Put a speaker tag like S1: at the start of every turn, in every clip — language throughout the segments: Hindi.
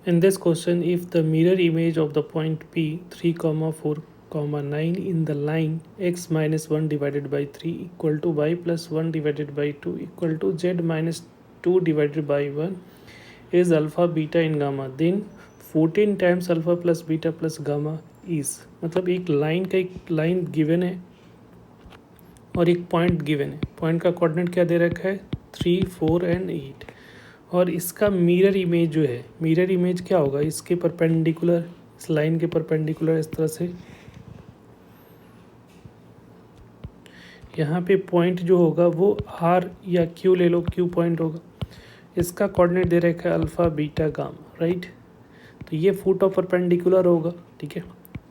S1: In this question, if the mirror image of the point P 3, 4, 9 in the line x minus 1 divided by 3 equal to y plus 1 divided by 2 equal to z minus 2 divided by 1 is alpha, beta and gamma, then 14 times alpha plus beta plus gamma is, मतलब एक लाइन का एक लाइन गिवन है और एक पॉइंट गिवन है. पॉइंट का कोऑर्डिनेट क्या दे रखा है 3, 4 एंड 8 और इसका मिरर इमेज जो है, मिरर इमेज क्या होगा इसके परपेंडिकुलर, इस लाइन के परपेंडिकुलर इस तरह से यहाँ पे पॉइंट जो होगा वो आर या क्यू ले लो, क्यू पॉइंट होगा. इसका कोऑर्डिनेट दे रखा है अल्फ़ा बीटा गामा, राइट. तो ये फुट ऑफ परपेंडिकुलर होगा, ठीक है.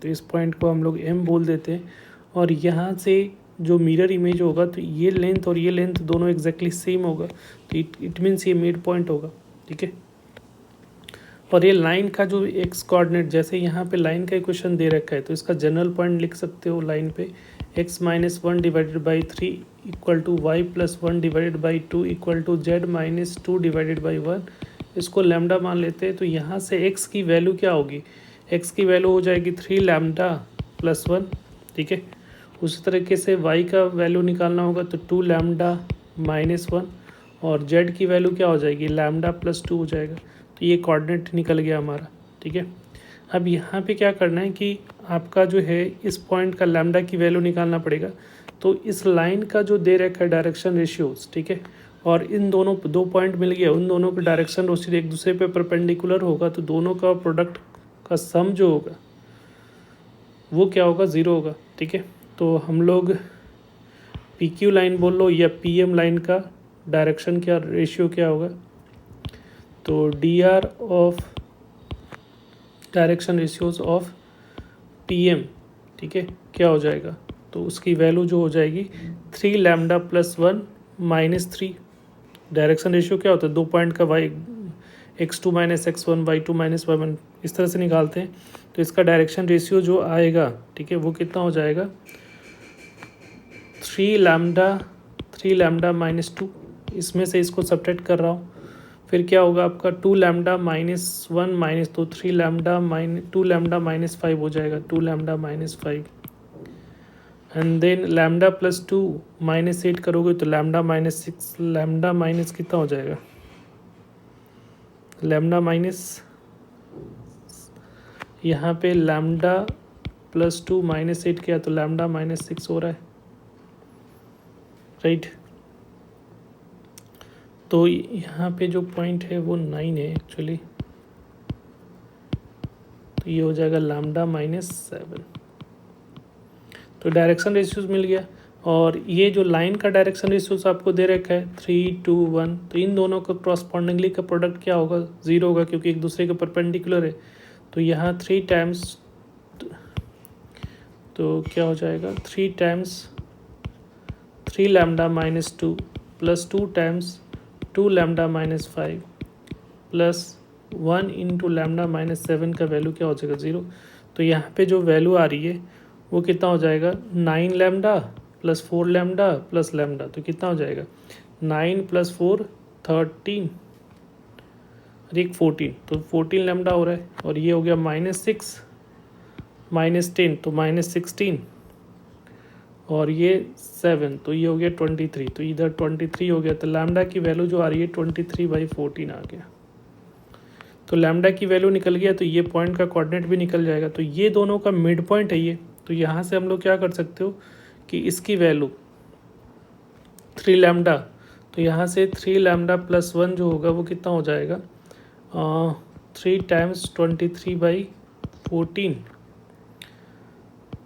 S1: तो इस पॉइंट को हम लोग एम बोल देते हैं और यहाँ से जो मिरर इमेज होगा तो ये लेंथ और ये लेंथ दोनों एग्जैक्टली सेम होगा, तो इट मीन्स ये मिड पॉइंट होगा, ठीक है. और ये लाइन का जो एक्स कोऑर्डिनेट, जैसे यहाँ पे लाइन का इक्वेशन दे रखा है तो इसका जनरल पॉइंट लिख सकते हो लाइन पे x minus 1 divided by 3 equal to y plus 1 divided by 2 equal to z minus 2 divided by 1. इसको लैम्डा मान लेते हैं. तो यहाँ से x की वैल्यू क्या होगी, x की वैल्यू हो जाएगी 3 लैम्डा प्लस 1, ठीक है. उसी तरीके से y का वैल्यू निकालना होगा तो 2 लैम्डा माइनस 1 और z की वैल्यू क्या हो जाएगी लैम्डा प्लस 2 हो जाएगा. तो ये कोऑर्डिनेट निकल गया हमारा, ठीक है. अब यहाँ पे क्या करना है कि आपका जो है इस पॉइंट का लैम्डा की वैल्यू निकालना पड़ेगा. तो इस लाइन का जो दे रखा है डायरेक्शन रेशियोज, ठीक है, और इन दोनों दो पॉइंट मिल गया, उन दोनों का डायरेक्शन रेशियो एक दूसरे पे परपेंडिकुलर होगा तो दोनों का प्रोडक्ट का सम जो होगा वो क्या होगा 0 होगा, ठीक है. तो हम लोग पी क्यू लाइन बोल लो या पी एम लाइन का डायरेक्शन क्या रेशियो क्या होगा, तो D R of direction ratios of P M, ठीक है, क्या हो जाएगा. तो उसकी वैल्यू जो हो जाएगी 3 lambda plus 1 minus 3. Direction ratio क्या होता है दो पॉइंट का y x2 minus x1 y2 minus y1 इस तरह से निकालते हैं. तो इसका डायरेक्शन रेशियो जो आएगा, ठीक है, वो कितना हो जाएगा 3 लैम्डा माइनस 2. इसमें से इसको सब्ट्रैक्ट कर रहा हूँ. फिर क्या होगा आपका 2 lambda minus 1 minus 2 2 lambda minus 5 हो जाएगा 2 lambda minus 5 and then lambda plus 2 minus 8 करोगे तो लैम्डा माइनस 6. लैम्डा माइनस कितना हो जाएगा लैम्डा माइनस, यहाँ पे लैम्डा प्लस 2 माइनस 8 किया तो लैम्डा माइनस 6 हो रहा है, राइट. तो यहाँ पे जो पॉइंट है वो 9 है एक्चुअली, तो ये हो जाएगा लैम्डा माइनस 7. तो डायरेक्शन रेशियोज मिल गया. और ये जो लाइन का डायरेक्शन रेशियोज आपको दे रखा है 3, 2, 1, तो इन दोनों का क्रॉसपॉन्डिंगली का प्रोडक्ट क्या होगा 0 होगा क्योंकि एक दूसरे के परपेंडिकुलर है. तो यहाँ 3 टाइम्स, तो क्या हो जाएगा 3 times 3 lambda minus 2 plus 2 times 2 lambda minus 5 plus 1 into lambda minus 7 का वैल्यू क्या हो जाएगा 0. तो यहाँ पे जो वैल्यू आ रही है वो कितना हो जाएगा 9 lambda plus 4 lambda plus lambda. तो कितना हो जाएगा 9 प्लस 4 13 और एक 14, तो 14 लैम्डा हो रहा है. और ये हो गया माइनस 6 माइनस 10 तो माइनस 16 और ये 7 तो ये हो गया 23. तो इधर 23 हो गया. तो लैम्डा की वैल्यू जो आ रही है 23/14 आ गया. तो लैम्डा की वैल्यू निकल गया तो ये पॉइंट का कोऑर्डिनेट भी निकल जाएगा. तो ये दोनों का मिड पॉइंट है ये. तो यहाँ से हम लोग क्या कर सकते हो कि इसकी वैल्यू 3 लैम्डा, तो यहाँ से 3 लैम्डा प्लस 1 जो होगा वो कितना हो जाएगा 3 टाइम्स 23/14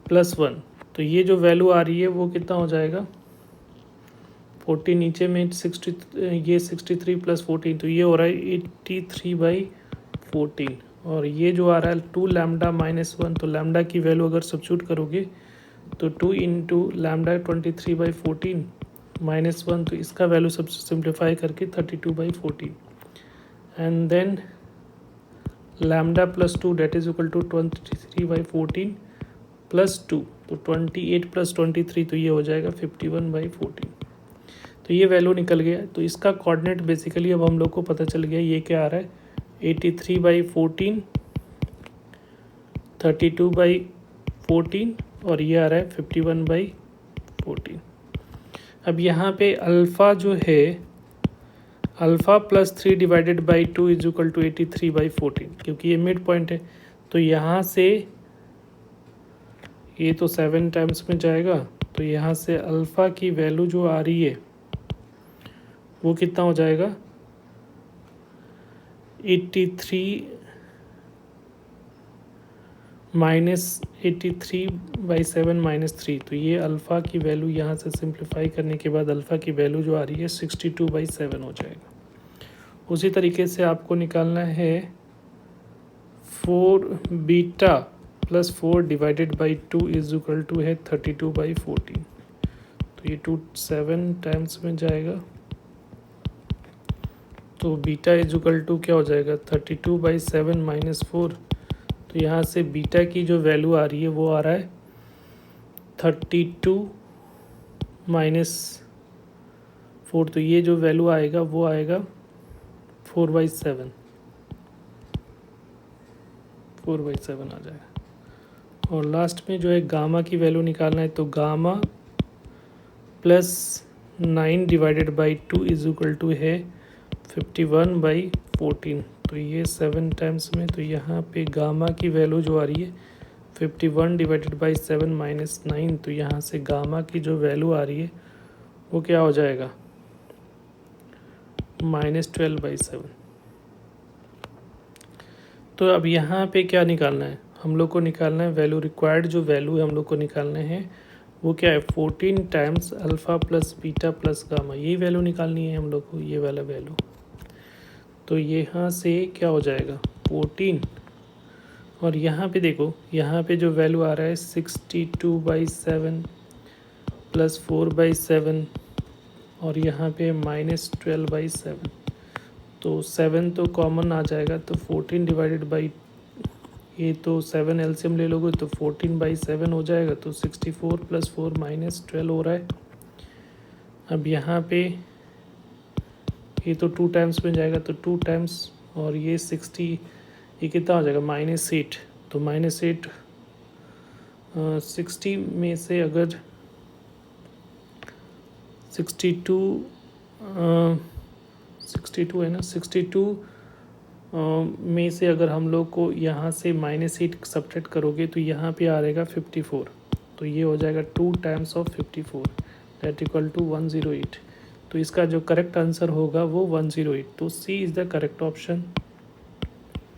S1: प्लस 1. तो ये जो वैल्यू आ रही है वो कितना हो जाएगा 40 नीचे में 60, ये 63 प्लस 14 तो ये हो रहा है 83/14. और ये जो आ रहा है 2 लैम्डा माइनस 1, तो लैम्डा की वैल्यू अगर सब्स्टिट्यूट करोगे तो 2 इंटू लैम्डा 23/14 माइनस 1, तो इसका वैल्यू सब सिंप्लीफाई करके 32/14 and then lambda plus 2 that is equal to 23/14 plus 2, तो 28 प्लस 23 तो ये हो जाएगा 51/14. तो ये वैल्यू निकल गया. तो इसका कोऑर्डिनेट बेसिकली अब हम लोग को पता चल गया ये क्या आ रहा है 83/14, 32/14 और ये आ रहा है 51/14। अब यहाँ पे अल्फ़ा जो है alpha +3 divided by 2 is equal to 83/14, क्योंकि ये मिड पॉइंट है। तो यहाँ से ये तो 7 टाइम्स में जाएगा, तो यहाँ से अल्फ़ा की वैल्यू जो आ रही है वो कितना हो जाएगा 83 माइनस 83/7 -3। तो ये अल्फ़ा की वैल्यू यहाँ से सिंप्लीफाई करने के बाद अल्फ़ा की वैल्यू जो आ रही है 62/7 हो जाएगा। उसी तरीके से आपको निकालना है 4 beta plus 4 divided by 2 is equal to है 32/14। तो ये 2 7 टाइम्स में जाएगा, तो बीटा इज इक्वल टू क्या हो जाएगा 32/7 -4। तो यहाँ से बीटा की जो वैल्यू आ रही है वो आ रहा है 32 -4। तो ये जो वैल्यू आएगा वो आएगा 4/7 आ जाएगा। और लास्ट में जो है गामा की वैल्यू निकालना है, तो gamma +9 divided by 2 is equal to है 51/14। तो ये 7 टाइम्स में, तो यहाँ पे गामा की वैल्यू जो आ रही है 51 डिवाइडेड बाई 7 -9। तो यहाँ से गामा की जो वैल्यू आ रही है वो क्या हो जाएगा -12/7। तो अब यहाँ पे क्या निकालना है, हम लोग को निकालना है वैल्यू रिक्वायर्ड। जो वैल्यू हम लोग को निकालने हैं वो क्या है 14 times alpha plus beta plus gamma, यही वैल्यू निकालनी है हम लोग को, ये वाला वैल्यू। तो यहाँ से क्या हो जाएगा 14, और यहाँ पे देखो यहाँ पे जो वैल्यू आ रहा है 62/7 प्लस 4/7 और यहाँ पे -12/7। तो 7 तो कॉमन आ जाएगा, तो 14 डिवाइडेड बाई ये तो 7 एलसीएम ले लोगे तो 14/7 हो जाएगा। तो 64 + 4 -12 हो रहा है। अब यहाँ पे ये तो 2 टाइम्स में जाएगा, तो 2 टाइम्स और ये 60, ये कितना हो जाएगा -8। तो -8 60 में से अगर 62 है ना, 62 में से अगर हम लोग को यहाँ से -8 सब्ट्रैक्ट करोगे तो यहाँ पे आ रहेगा 54। तो ये हो जाएगा 2 times of 54 that equal to 108। तो इसका जो करेक्ट आंसर होगा वो 108। तो सी इज़ द करेक्ट ऑप्शन।